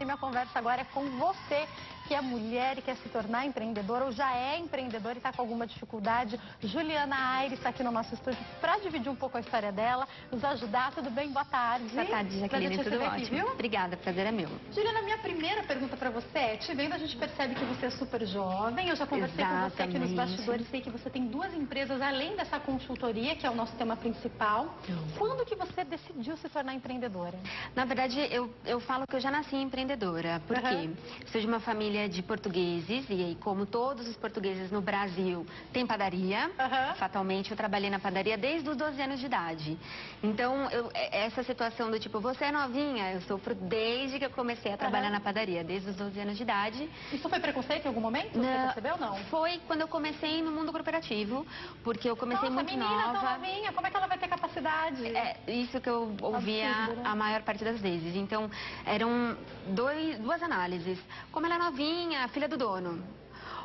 minha conversa agora é com você, que é mulher e quer se tornar empreendedora ou já é empreendedora e está com alguma dificuldade. Juliana Aires está aqui no nosso estúdio para dividir um pouco a história dela, nos ajudar. Tudo bem? Boa tarde. Boa tarde, Jaqueline. Tudo ótimo. Aqui, viu? Obrigada, prazer é meu. Juliana, minha primeira pergunta para você é, te vendo a gente percebe que você é super jovem. Eu já conversei com você aqui nos bastidores, sei que você tem duas empresas além dessa consultoria, que é o nosso tema principal. Quando que você decidiu se tornar empreendedora? Na verdade, eu falo que eu já nasci empreendedora, porque sou de uma família de portugueses e aí, como todos os portugueses no Brasil, tem padaria. Fatalmente, eu trabalhei na padaria desde os 12 anos de idade. Então, essa situação do tipo, você é novinha, eu sofro desde que eu comecei a trabalhar na padaria, desde os 12 anos de idade. Isso foi preconceito em algum momento? Você percebeu ou não? Foi quando eu comecei no mundo corporativo, porque eu comecei muito menina nova. Tão novinha, como é que ela vai ter capacidade? É isso que eu ouvia a maior parte das vezes. Então, eram duas análises. Como ela é novinha, filha do dono.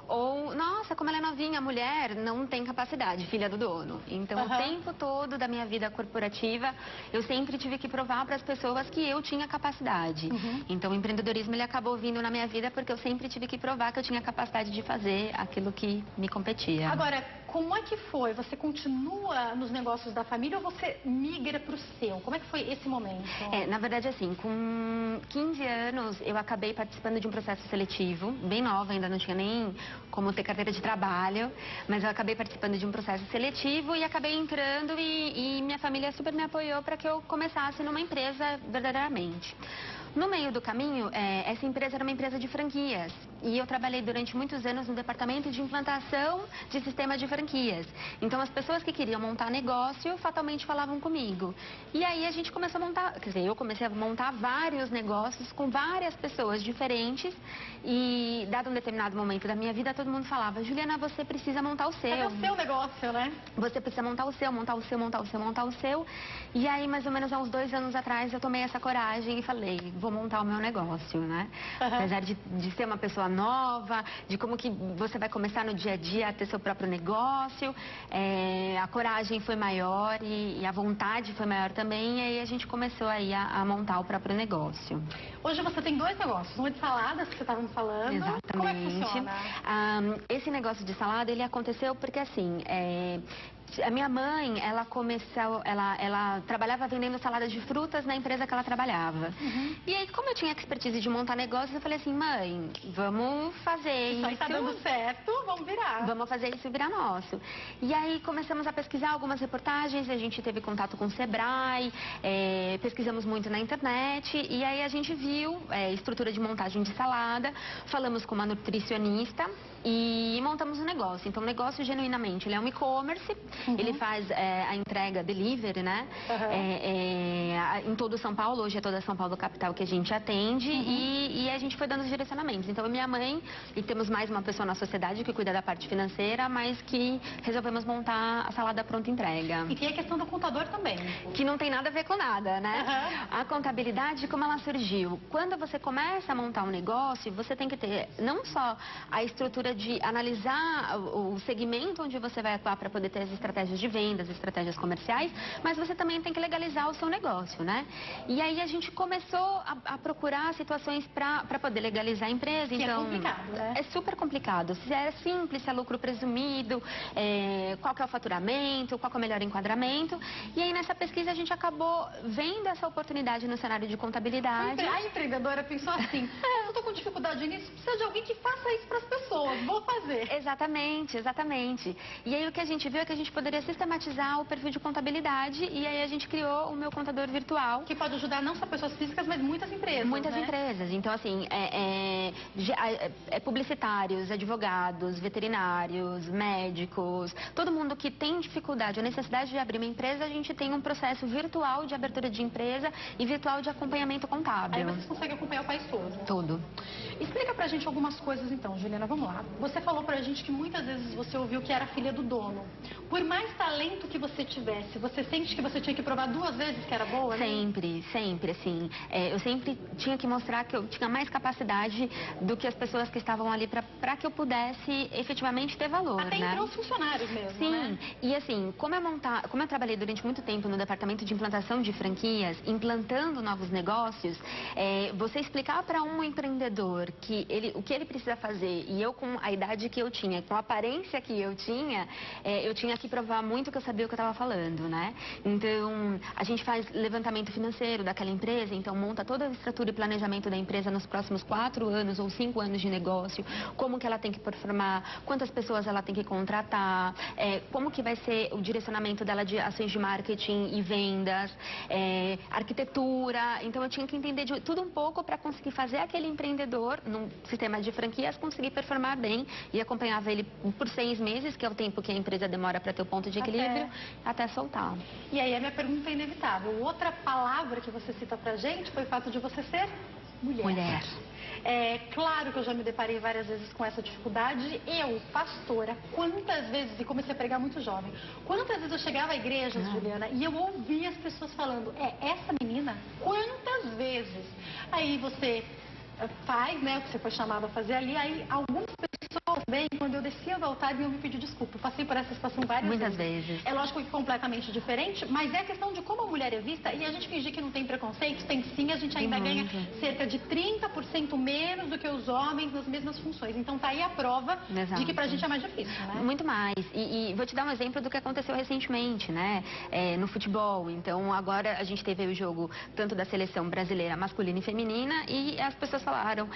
Ou, nossa, como ela é novinha, mulher não tem capacidade, filha do dono. Então, o tempo todo da minha vida corporativa, eu sempre tive que provar para as pessoas que eu tinha capacidade. Então, o empreendedorismo, ele acabou vindo na minha vida porque eu sempre tive que provar que eu tinha capacidade de fazer aquilo que me competia. Agora, como é que foi? Você continua nos negócios da família ou você migra para o seu? Como é que foi esse momento? Na verdade, assim, com 15 anos, eu acabei participando de um processo seletivo, bem nova, ainda não tinha nem como ter carteira de trabalho, mas eu acabei participando de um processo seletivo e acabei entrando e minha família super me apoiou para que eu começasse numa empresa verdadeiramente. No meio do caminho, essa empresa era uma empresa de franquias e eu trabalhei durante muitos anos no departamento de implantação de sistema de franquias. Então, as pessoas que queriam montar negócio fatalmente falavam comigo. E aí a gente começou a montar, quer dizer, eu comecei a montar vários negócios com várias pessoas diferentes e, dado um determinado momento da minha vida, todo mundo falava, Juliana, você precisa montar o seu. É o seu negócio, né? Você precisa montar o seu, montar o seu, montar o seu, montar o seu. E aí, mais ou menos há uns 2 anos atrás, eu tomei essa coragem e falei, vou montar o meu negócio, né? Apesar de ser uma pessoa nova, de como que você vai começar no dia a dia a ter seu próprio negócio, a coragem foi maior e a vontade foi maior também, e aí a gente começou aí a montar o próprio negócio. Hoje você tem 2 negócios, um de saladas que você estava me falando. Exatamente. Como é que funciona? Esse negócio de salada, ele aconteceu porque assim, a minha mãe, ela trabalhava vendendo salada de frutas na empresa que ela trabalhava. E aí, como eu tinha expertise de montar negócios, eu falei assim, mãe, vamos fazer isso. Isso aí tá dando certo, vamos virar. Vamos fazer isso virar nosso. E aí começamos a pesquisar algumas reportagens, a gente teve contato com o Sebrae, pesquisamos muito na internet, e aí a gente viu estrutura de montagem de salada, falamos com uma nutricionista e montamos um negócio. Então, o negócio, genuinamente, ele é um e-commerce. Ele faz a entrega delivery, né? Em todo São Paulo, hoje é toda São Paulo capital que a gente atende e a gente foi dando os direcionamentos. Então, minha mãe, e temos mais uma pessoa na sociedade que cuida da parte financeira, mas que resolvemos montar a salada pronta entrega. E tem a questão do contador também. Que não tem nada a ver com nada, né? A contabilidade, como ela surgiu? Quando você começa a montar um negócio, você tem que ter não só a estrutura de analisar o segmento onde você vai atuar para poder ter as estratégias de vendas, estratégias comerciais, mas você também tem que legalizar o seu negócio, né? E aí a gente começou a procurar situações para poder legalizar a empresa. Que então, é complicado, né? É super complicado. Se é simples, se é lucro presumido, qual que é o faturamento, qual que é o melhor enquadramento. E aí nessa pesquisa a gente acabou vendo essa oportunidade no cenário de contabilidade. A empreendedora pensou assim, eu estou com dificuldade nisso, precisa de alguém que faça isso para as pessoas, vou fazer. Exatamente, exatamente. E aí o que a gente viu é que a gente poderia sistematizar o perfil de contabilidade e aí a gente criou o meu contador virtual. Que pode ajudar não só pessoas físicas, mas muitas empresas, Muitas empresas. Então, assim, publicitários, advogados, veterinários, médicos, todo mundo que tem dificuldade ou necessidade de abrir uma empresa, a gente tem um processo virtual de abertura de empresa e virtual de acompanhamento contábil. Aí vocês conseguem acompanhar o país todo. Todo. Explica pra gente algumas coisas então, Juliana, vamos lá. Você falou pra gente que muitas vezes você ouviu que era filha do dono. Por mais talento que você tivesse, você sente que você tinha que provar 2 vezes que era boa? Sempre, sempre, assim. Eu sempre tinha que mostrar que eu tinha mais capacidade do que as pessoas que estavam ali para que eu pudesse efetivamente ter valor, até né? entre os funcionários mesmo, Sim, né? E assim, como eu trabalhei durante muito tempo no departamento de implantação de franquias, implantando novos negócios, você explicar para um empreendedor o que ele precisa fazer, e eu com a idade que eu tinha, com a aparência que eu tinha que provar muito que eu sabia o que eu estava falando, né? Então, a gente faz levantamento financeiro daquela empresa, então monta toda a estrutura e planejamento da empresa nos próximos 4 anos ou 5 anos de negócio, como que ela tem que performar, quantas pessoas ela tem que contratar, como que vai ser o direcionamento dela de ações de marketing e vendas, arquitetura. Então, eu tinha que entender de tudo um pouco para conseguir fazer aquele empreendedor, num sistema de franquias, conseguir performar bem, e acompanhava ele por 6 meses, que é o tempo que a empresa demora para ter o ponto de equilíbrio, até soltar. E aí a minha pergunta é inevitável. Outra palavra que você cita pra gente foi o fato de você ser mulher. É claro que eu já me deparei várias vezes com essa dificuldade. Eu, pastora, quantas vezes, e comecei a pregar muito jovem, quantas vezes eu chegava à igreja, Juliana, e eu ouvia as pessoas falando, essa menina? Quantas vezes? Aí você faz, né, o que você foi chamado a fazer ali, aí algumas pessoas bem, quando eu descia do altar, iam me pedir desculpa. Eu passei por essa situação Muitas vezes. É lógico que completamente diferente, mas é a questão de como a mulher é vista, e a gente fingir que não tem preconceito, tem sim, a gente ainda ganha cerca de 30% menos do que os homens nas mesmas funções. Então tá aí a prova de que pra gente é mais difícil, né? Muito mais. E vou te dar um exemplo do que aconteceu recentemente, né? No futebol. Então agora a gente teve o jogo tanto da seleção brasileira masculina e feminina, e as pessoas falaram,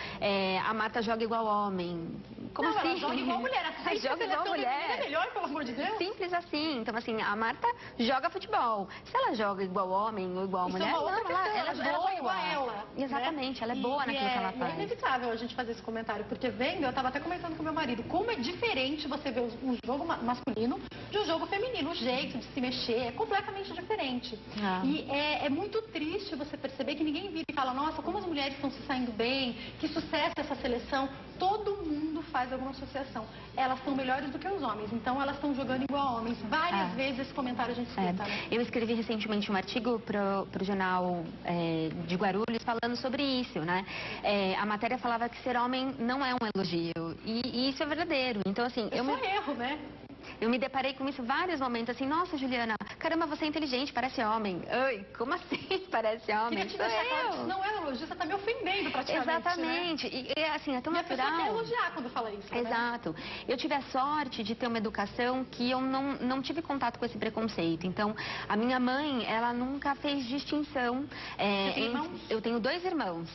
a Marta joga igual homem. Como não, assim? Ela joga igual mulher. A joga igual mulher. É melhor, pelo amor de Deus. Simples assim. Então, assim, a Marta joga futebol. Se ela joga igual homem ou igual mulher, não, ela é boa igual ela. Exatamente, ela é boa naquilo que ela faz. É inevitável a gente fazer esse comentário, porque vendo, eu estava até comentando com meu marido, como é diferente você ver um jogo masculino de um jogo feminino. O jeito de se mexer é completamente diferente. E é muito triste você perceber que ninguém vira e fala, nossa, como as mulheres estão se saindo bem, que sucesso essa seleção. Todo mundo faz alguma associação. Elas são melhores do que os homens, então elas estão jogando igual a homens. Várias vezes esse comentário a gente escuta. Eu escrevi recentemente um artigo pro jornal de Guarulhos falando sobre isso, né? A matéria falava que ser homem não é um elogio, e isso é verdadeiro. Então, assim, erro, né? Eu me deparei com isso vários momentos, assim, nossa, Juliana, caramba, você é inteligente, parece homem. Ai, como assim parece homem? Queria te deixar claro que isso não é elogio, você está me ofendendo praticamente. Exatamente. Né? E assim, é tão natural. E a pessoa quer elogiar quando fala isso. Exato. Né? Eu tive a sorte de ter uma educação que eu não tive contato com esse preconceito. Então, a minha mãe, ela nunca fez distinção. Você tem irmãos? Eu tenho 2 irmãos.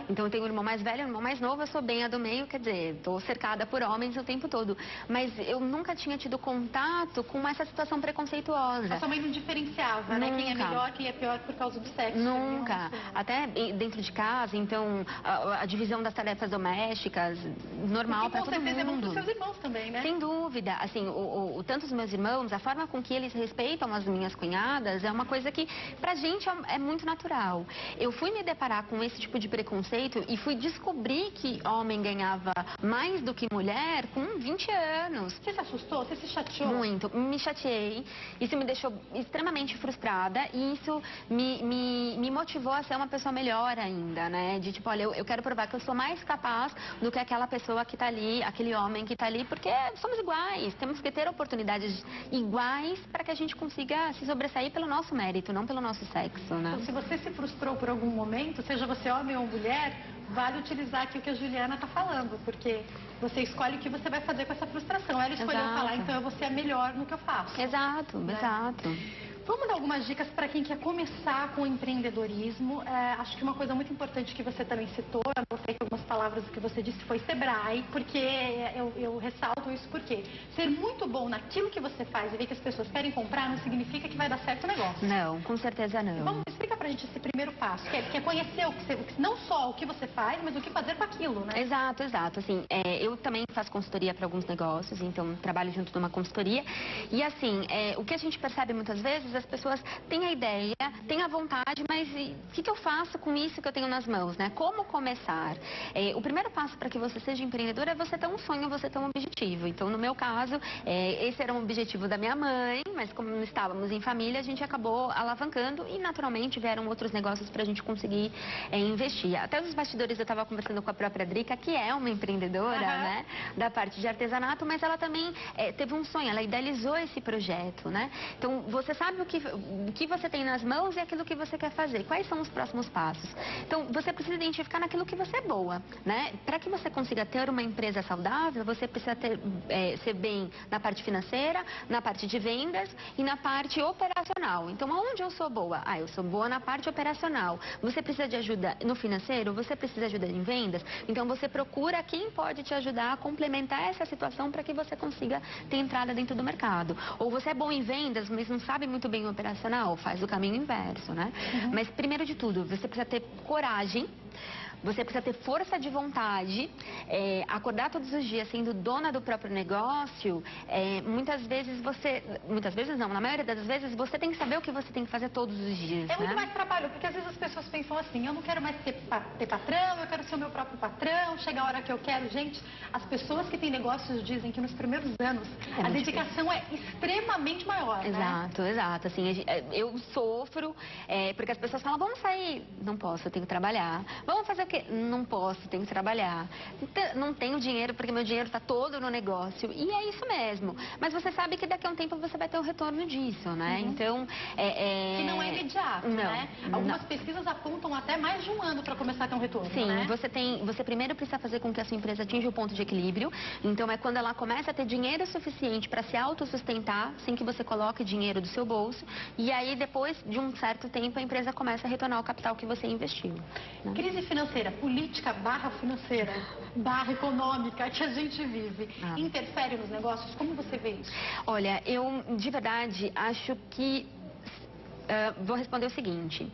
Então, eu tenho um irmão mais velho e um irmão mais novo. Eu sou bem a do meio, quer dizer, estou cercada por homens o tempo todo. Mas eu nunca tinha tido contato com essa situação preconceituosa. A sua mãe não diferenciava, né? Quem é melhor, quem é pior por causa do sexo. Nunca. Até dentro de casa, então, a divisão das tarefas domésticas, normal para todo mundo. Com certeza é bom para os seus irmãos também, né? Sem dúvida. Assim, tanto os meus irmãos, a forma com que eles respeitam as minhas cunhadas é uma coisa que, pra gente, é muito natural. Eu fui me deparar com esse tipo de preconceito e fui descobrir que homem ganhava mais do que mulher com 20 anos. Você se assustou? Você se chateou? Muito. Me chateei. Isso me deixou extremamente frustrada e isso me motivou a ser uma pessoa melhor ainda, né? De tipo, olha, eu quero provar que eu sou mais capaz do que aquela pessoa que tá ali, aquele homem que tá ali, porque somos iguais. Temos que ter oportunidades iguais para que a gente consiga se sobressair pelo nosso mérito, não pelo nosso sexo, né? Então, se você se frustrou por algum momento, seja você homem ou mulher, vale utilizar aqui o que a Juliana tá falando, porque você escolhe o que você vai fazer com essa frustração. Ela escolheu falar, então eu vou ser a melhor no que eu faço. Exato, né? Exato. Vamos dar algumas dicas para quem quer começar com o empreendedorismo. Acho que uma coisa muito importante que você também citou, eu anotei que algumas palavras que você disse foi Sebrae, porque eu ressalto isso porque ser muito bom naquilo que você faz e ver que as pessoas querem comprar não significa que vai dar certo o negócio. Não, com certeza não. Explica pra exatamente esse primeiro passo, que é conhecer não só o que você faz, mas o que fazer com aquilo, né? Exato, exato. Assim, eu também faço consultoria para alguns negócios, então trabalho junto de uma consultoria. E assim, o que a gente percebe muitas vezes, as pessoas têm a ideia, têm a vontade, mas o que eu faço com isso que eu tenho nas mãos, né? Como começar? O primeiro passo para que você seja empreendedor é você ter um sonho, você ter um objetivo. Então, no meu caso, esse era um objetivo da minha mãe, mas como não estávamos em família, a gente acabou alavancando e naturalmente vieram outros negócios para a gente conseguir investir. Até nos bastidores eu estava conversando com a própria Drica, que é uma empreendedora, né, da parte de artesanato, mas ela também teve um sonho, ela idealizou esse projeto, né? Então, você sabe o que você tem nas mãos e aquilo que você quer fazer. Quais são os próximos passos? Então, você precisa identificar naquilo que você é boa, né? Para que você consiga ter uma empresa saudável, você precisa ser bem na parte financeira, na parte de vendas e na parte operacional. Então, aonde eu sou boa? Eu sou boa na parte operacional. Você precisa de ajuda no financeiro? Você precisa de ajuda em vendas? Então, você procura quem pode te ajudar a complementar essa situação para que você consiga ter entrada dentro do mercado. Ou você é bom em vendas, mas não sabe muito bem o operacional? Faz o caminho inverso, né? Mas, primeiro de tudo, você precisa ter coragem. Você precisa ter força de vontade, acordar todos os dias sendo dona do próprio negócio. Muitas vezes não, na maioria das vezes você tem que saber o que você tem que fazer todos os dias. É muito mais trabalho, porque às vezes as pessoas pensam assim, eu não quero mais ter patrão, eu quero ser o meu próprio patrão, chega a hora que eu quero. Gente, as pessoas que têm negócios dizem que nos primeiros anos a dedicação é extremamente maior, Exato, né? Exato. Assim, eu sofro, porque as pessoas falam, vamos sair. Não posso, eu tenho que trabalhar. Vamos fazer o quê? Não posso, tenho que trabalhar. Não tenho dinheiro porque meu dinheiro está todo no negócio. E é isso mesmo. Mas você sabe que daqui a um tempo você vai ter o retorno disso, né? Então, que não é imediato, né? Algumas pesquisas apontam até mais de um ano para começar a ter um retorno, Sim, né? Você primeiro precisa fazer com que a sua empresa atinja o ponto de equilíbrio. Então, é quando ela começa a ter dinheiro suficiente para se autossustentar, sem que você coloque dinheiro do seu bolso. E aí, depois de um certo tempo, a empresa começa a retornar o capital que você investiu, né? Crise financeira, política /financeira, /econômica que a gente vive, interfere nos negócios? Como você vê isso? Olha, eu de verdade acho que vou responder o seguinte: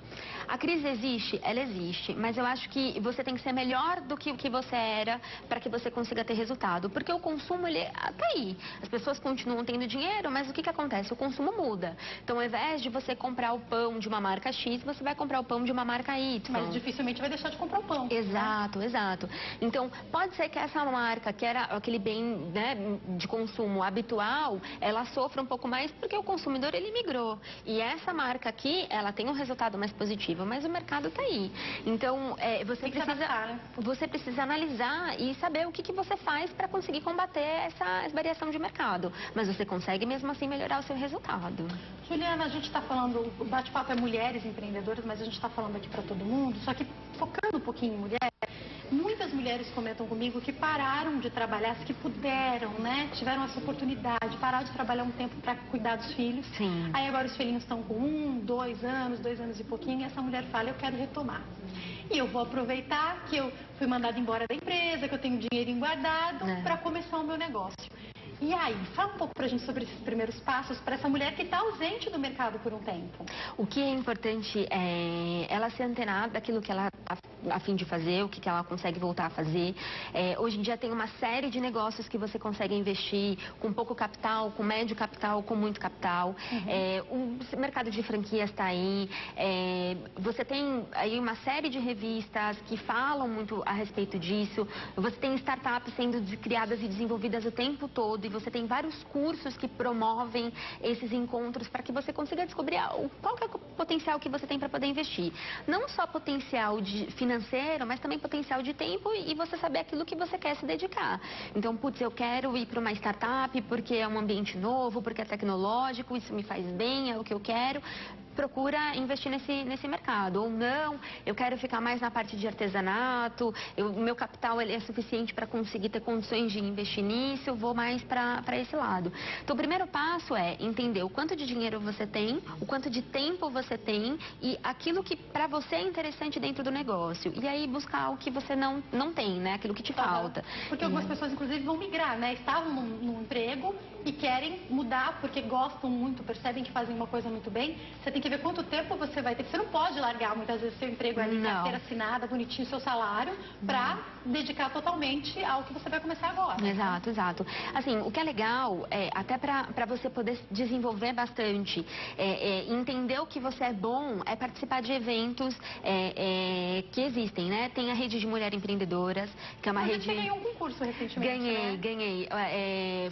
a crise existe? Ela existe, mas eu acho que você tem que ser melhor do que o que você era para que você consiga ter resultado, porque o consumo, ele tá aí. As pessoas continuam tendo dinheiro, mas o que acontece? O consumo muda. Então, ao invés de você comprar o pão de uma marca X, você vai comprar o pão de uma marca Y. Mas dificilmente vai deixar de comprar o pão. Exato, né? Exato. Então, pode ser que essa marca, que era aquele bem, né, de consumo habitual, ela sofra um pouco mais porque o consumidor, ele migrou. E essa marca aqui, ela tem um resultado mais positivo, mas o mercado está aí. Então, você precisa analisar e saber o que você faz para conseguir combater essa variação de mercado. Mas você consegue mesmo assim melhorar o seu resultado. Juliana, a gente está falando, o bate-papo é mulheres empreendedoras, mas a gente está falando aqui para todo mundo, só que focando um pouquinho em mulheres. Muitas mulheres comentam comigo que pararam de trabalhar, as que puderam, né? Tiveram essa oportunidade, parar de trabalhar um tempo para cuidar dos filhos. Sim. Aí agora os filhinhos estão com 1, 2 anos e pouquinho, e essa mulher fala, eu quero retomar. E eu vou aproveitar que eu fui mandada embora da empresa, que eu tenho dinheirinho guardado para começar o meu negócio. E aí, fala um pouco pra gente sobre esses primeiros passos para essa mulher que está ausente do mercado por um tempo. O que é importante é ela se antenar daquilo que ela está a fim de fazer, o que ela consegue voltar a fazer. Hoje em dia tem uma série de negócios que você consegue investir com pouco capital, com médio capital, com muito capital. O mercado de franquias está aí. Você tem aí uma série de revistas que falam muito a respeito disso. Você tem startups sendo criadas e desenvolvidas o tempo todo. E você tem vários cursos que promovem esses encontros para que você consiga descobrir qual que é o potencial que você tem para poder investir. Não só potencial financeiro, mas também potencial de tempo e você saber aquilo que você quer se dedicar. Então, putz, eu quero ir para uma startup porque é um ambiente novo, porque é tecnológico, isso me faz bem, é o que eu quero. Procura investir nesse mercado. Ou não, eu quero ficar mais na parte de artesanato, o meu capital ele é suficiente para conseguir ter condições de investir nisso, eu vou mais para esse lado. Então, o primeiro passo é entender o quanto de dinheiro você tem, o quanto de tempo você tem e aquilo que para você é interessante dentro do negócio. E aí buscar o que você não tem, né? Aquilo que te falta. Porque algumas pessoas, inclusive, vão migrar, né? Estavam num emprego e querem mudar porque gostam muito, percebem que fazem uma coisa muito bem. Você tem que que ver quanto tempo você vai ter. Você não pode largar muitas vezes seu emprego ali, carteira assinada, bonitinho, seu salário, para dedicar totalmente ao que você vai começar agora. Exato, exato. Assim, o que é legal, até para você poder desenvolver bastante, entender o que você é bom, é participar de eventos que existem, né? Tem a Rede de Mulheres Empreendedoras, que é uma rede... Você ganhou um concurso recentemente, Ganhei.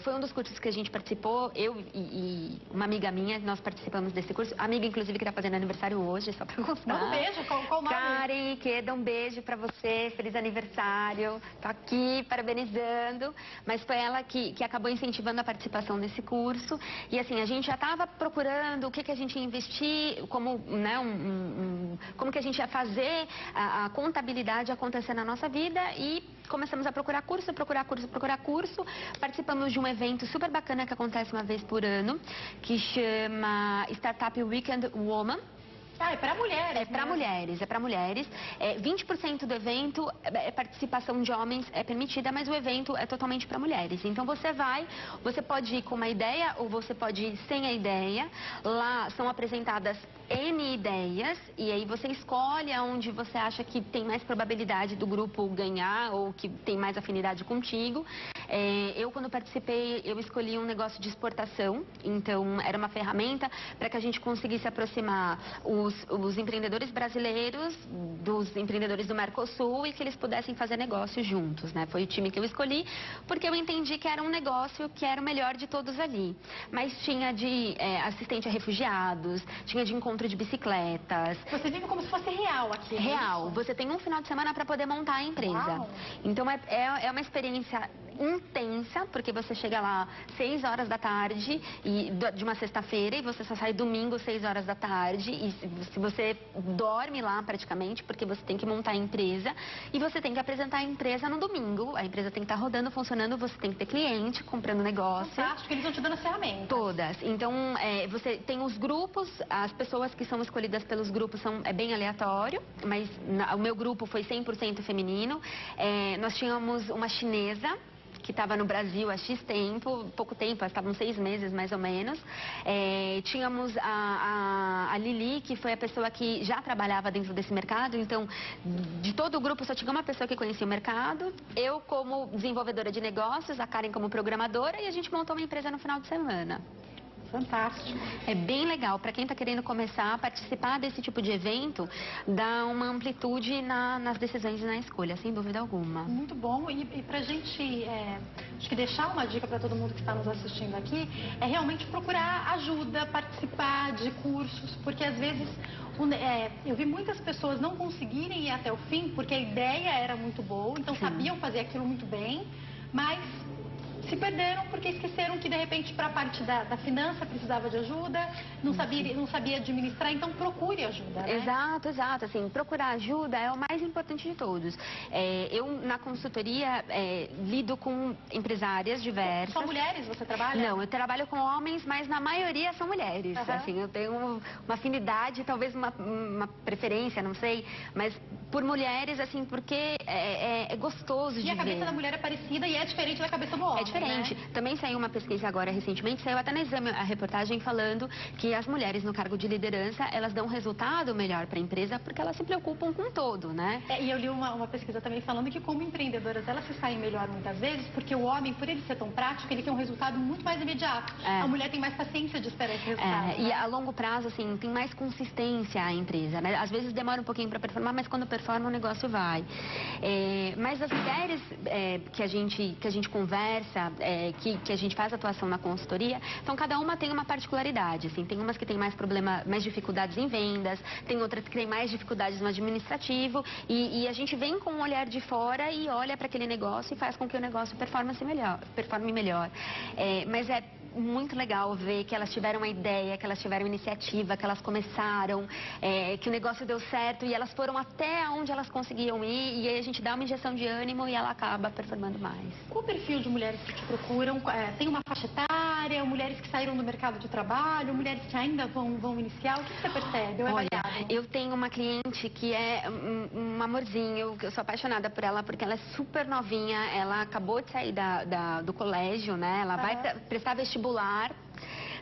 Foi um dos cursos que a gente participou, eu e uma amiga minha, nós participamos desse curso. Amiga, inclusive, que está fazendo aniversário hoje, só para constar. Manda um beijo, qual o nome? Karen, Queda, um beijo para você, feliz aniversário. Tô aqui parabenizando, mas foi ela que acabou incentivando a participação nesse curso. E assim, a gente já estava procurando o que a gente ia investir, como, né, como que a gente ia fazer a contabilidade acontecer na nossa vida e começamos a procurar curso. Participamos de um evento super bacana que acontece uma vez por ano, que chama Startup Weekend Woman. É para mulheres. É para mulheres. 20% do evento, participação de homens é permitida, mas o evento é totalmente para mulheres. Então você pode ir com uma ideia ou você pode ir sem a ideia. Lá são apresentadas N ideias e aí você escolhe aonde você acha que tem mais probabilidade do grupo ganhar ou que tem mais afinidade contigo. Eu, quando participei, eu escolhi um negócio de exportação, então era uma ferramenta para que a gente conseguisse aproximar os empreendedores brasileiros dos empreendedores do Mercosul e que eles pudessem fazer negócios juntos, né? Foi o time que eu escolhi porque eu entendi que era um negócio que era o melhor de todos ali. Mas tinha de assistente a refugiados, tinha de encontro de bicicletas. Você vive como se fosse real aqui. Real. Você tem um final de semana para poder montar a empresa. Uau. Então é uma experiência intensa, porque você chega lá 6 horas da tarde de uma sexta-feira e você só sai domingo 6 horas da tarde e se você dorme lá praticamente, porque você tem que montar a empresa e você tem que apresentar a empresa no domingo. A empresa tem que estar rodando, funcionando, você tem que ter cliente comprando negócio. Fantástico, eles vão te dando as ferramentas. Todas. Então, você tem os grupos, as pessoas que são escolhidas pelos grupos é bem aleatório, mas o meu grupo foi 100% feminino. Nós tínhamos uma chinesa que estava no Brasil há X tempo, pouco tempo, estavam 6 meses mais ou menos. Tínhamos a Lili, que foi a pessoa que já trabalhava dentro desse mercado, então de todo o grupo só tinha uma pessoa que conhecia o mercado, eu como desenvolvedora de negócios, a Karen como programadora e a gente montou uma empresa no final de semana. Fantástico. É bem legal. Para quem está querendo começar a participar desse tipo de evento, dá uma amplitude nas decisões e na escolha, sem dúvida alguma. Muito bom. E para a gente acho que deixar uma dica para todo mundo que está nos assistindo aqui, é realmente procurar ajuda, participar de cursos, porque às vezes eu vi muitas pessoas não conseguirem ir até o fim, porque a ideia era muito boa, então sabiam fazer aquilo muito bem, mas se perderam porque esqueceram que de repente para a parte da finança precisava de ajuda, não sabia administrar, então procure ajuda, né? Exato. Assim, procurar ajuda é o mais importante de todos. Eu na consultoria lido com empresárias diversas. São mulheres você trabalha? Não, eu trabalho com homens, mas na maioria são mulheres. Assim, eu tenho uma afinidade, talvez uma preferência, não sei, mas por mulheres, assim, porque é gostoso de ver. E a cabeça da mulher é parecida e é diferente da cabeça do homem. Diferente. Né? Também saiu uma pesquisa agora recentemente, saiu até no Exame a reportagem falando que as mulheres no cargo de liderança, elas dão um resultado melhor para a empresa porque elas se preocupam com todo, né? E eu li uma pesquisa também falando que como empreendedoras elas se saem melhor muitas vezes porque o homem, por ele ser tão prático, ele tem um resultado muito mais imediato. A mulher tem mais paciência de esperar esse resultado. Né? E a longo prazo, assim, tem mais consistência a empresa, né? Às vezes demora um pouquinho para performar, mas quando performa o negócio vai. Mas as mulheres que a gente conversa, que a gente faz atuação na consultoria, então cada uma tem uma particularidade, assim, tem umas que tem mais dificuldades em vendas, tem outras que tem mais dificuldades no administrativo e a gente vem com um olhar de fora e olha para aquele negócio e faz com que o negócio performe melhor. Mas é muito legal ver que elas tiveram uma ideia, que elas tiveram iniciativa, que elas começaram, que o negócio deu certo e elas foram até onde elas conseguiam ir e aí a gente dá uma injeção de ânimo e ela acaba performando mais. Qual o perfil de mulheres que te procuram? Tem uma faixa etária, mulheres que saíram do mercado de trabalho, mulheres que ainda vão iniciar? O que você percebe? Olha, eu tenho uma cliente que é um amorzinho, que eu sou apaixonada por ela porque ela é super novinha, ela acabou de sair do colégio, né? Ela vai prestar vestibular.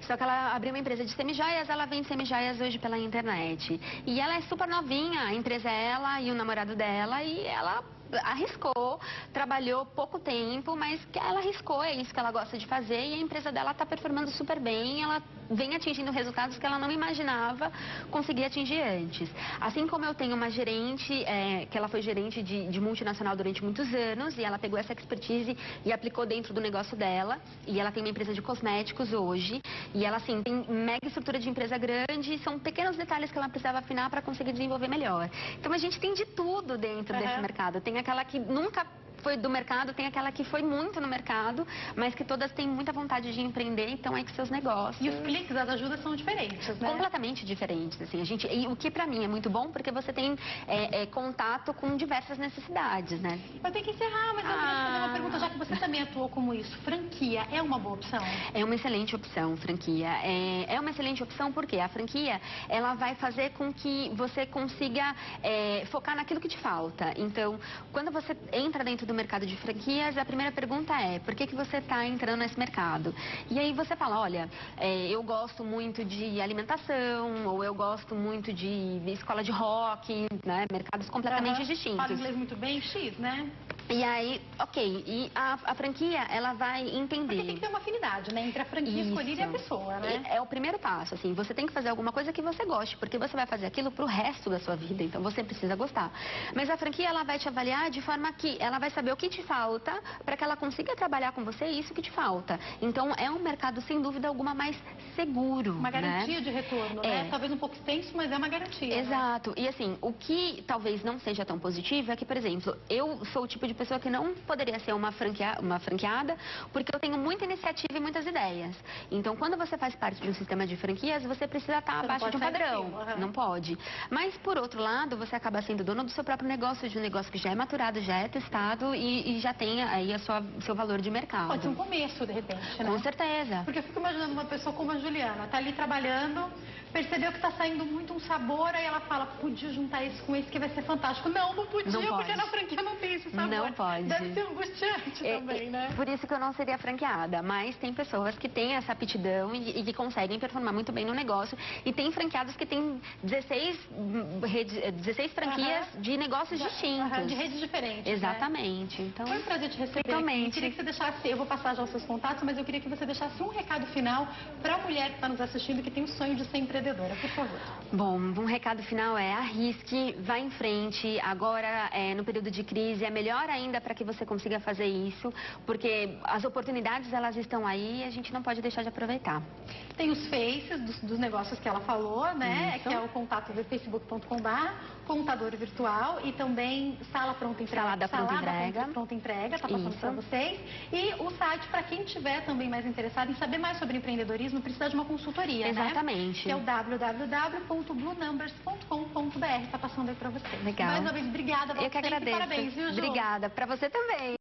Só que ela abriu uma empresa de semijoias, ela vende semijoias hoje pela internet. E ela é super novinha, a empresa é ela e o namorado dela, e ela arriscou, trabalhou pouco tempo, mas que ela arriscou, é isso que ela gosta de fazer, e a empresa dela está performando super bem, ela vem atingindo resultados que ela não imaginava conseguir atingir antes. Assim como eu tenho uma gerente, que ela foi gerente de multinacional durante muitos anos, e ela pegou essa expertise e aplicou dentro do negócio dela, e ela tem uma empresa de cosméticos hoje, e ela, assim, tem mega estrutura de empresa grande, são pequenos detalhes que ela precisava afinar para conseguir desenvolver melhor. Então a gente tem de tudo dentro desse mercado, tem aquela que nunca foi do mercado, tem aquela que foi muito no mercado, mas que todas têm muita vontade de empreender, então é que seus negócios... E os cliques, as ajudas são diferentes, né? Completamente diferentes, assim, e o que pra mim é muito bom, porque você tem contato com diversas necessidades, né? Eu tenho que encerrar, mas eu queria te fazer uma pergunta, já que você também atuou como isso. Franquia é uma boa opção? É uma excelente opção, franquia. É uma excelente opção porque a franquia, ela vai fazer com que você consiga focar naquilo que te falta. Então, quando você entra dentro do mercado de franquias, a primeira pergunta é: por que você está entrando nesse mercado? E aí você fala: olha, eu gosto muito de alimentação, ou eu gosto muito de escola de rock, né? Mercados completamente distintos. Fala inglês muito bem, X, né? E aí, ok, e a franquia, ela vai entender... Porque tem que ter uma afinidade, né? Entre a franquia escolhida e a pessoa, né? É o primeiro passo, assim, você tem que fazer alguma coisa que você goste, porque você vai fazer aquilo pro resto da sua vida, então você precisa gostar. Mas a franquia, ela vai te avaliar de forma que ela vai saber o que te falta, para que ela consiga trabalhar com você isso que te falta. Então, é um mercado, sem dúvida alguma, mais seguro, uma garantia, né, de retorno, né? Talvez um pouco extenso, mas é uma garantia. Exato. Né? E assim, o que talvez não seja tão positivo é que, por exemplo, eu sou o tipo de pessoa que não poderia ser uma franqueada, porque eu tenho muita iniciativa e muitas ideias. Então, quando você faz parte de um sistema de franquias, você precisa estar abaixo de um padrão. Não pode. Mas, por outro lado, você acaba sendo dono do seu próprio negócio, de um negócio que já é maturado, já é testado e já tem aí seu valor de mercado. Pode ser um começo, de repente, né? Com certeza. Porque eu fico imaginando uma pessoa como a Juliana, tá ali trabalhando, percebeu que tá saindo muito um sabor, aí ela fala: podia juntar isso com esse que vai ser fantástico. Não podia, não porque na franquia não tem esse sabor. Não pode. Deve ser angustiante também, né? Por isso que eu não seria franqueada, mas tem pessoas que têm essa aptidão e que conseguem performar muito bem no negócio. E tem franqueados que têm 16 franquias de negócios distintos. De redes diferentes. Exatamente. Né? Então, foi um prazer te receber. Totalmente. Eu queria que você deixasse, eu vou passar já os seus contatos, mas eu queria que você deixasse um recado final para a mulher que está nos assistindo, que tem o sonho de ser empreendedora, por favor. Bom, um recado final é: arrisque, vá em frente. Agora, no período de crise, é melhor ainda para que você consiga fazer isso, porque as oportunidades, elas estão aí e a gente não pode deixar de aproveitar. Tem os faces dos negócios que ela falou, né? Isso. Que é o contato facebook.com/contador virtual e também Sala Pronta Entrega. Salada Pronta Entrega. Tá passando para vocês. E o site, para quem tiver também mais interessado em saber mais sobre empreendedorismo, precisa de uma consultoria, Exatamente. Né? Que é o www.bluenumbers.com.br. Tá passando aí para vocês. Legal. Mais uma vez, obrigada. Eu que agradeço. Parabéns, viu, Ju? Obrigada. Para você também.